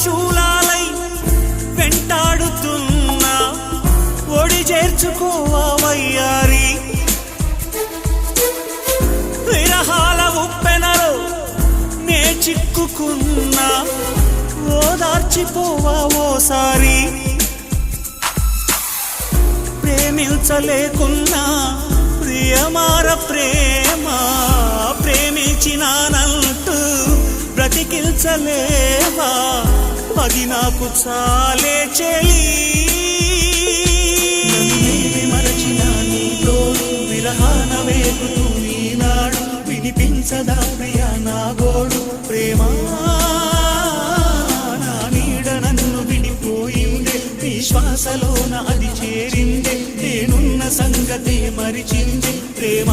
శూలాలై వెంటాడుతున్నా ఒడి చేర్చుకోవా వయ్యారి విరహాల ఉప్పెనలో నే చిక్కుకున్నా ఓదార్చిపోవా ఓసారి ప్రేమించలేకున్నా ప్రియమార ప్రేమ ప్రేమించినానంటూ బ్రతికించలేవా అది నాకు చాలే చెలి మరచిన నీ తోడు విరహాన వేగుతూ ఈనాడు వినిపించదా ప్రియా నా గోడు ప్రేమ నా నీడ నన్ను విడిపోయిందే విశ్వాసలోన అది చేరిందే నేనున్న సంగతే మరిచిందే ప్రేమ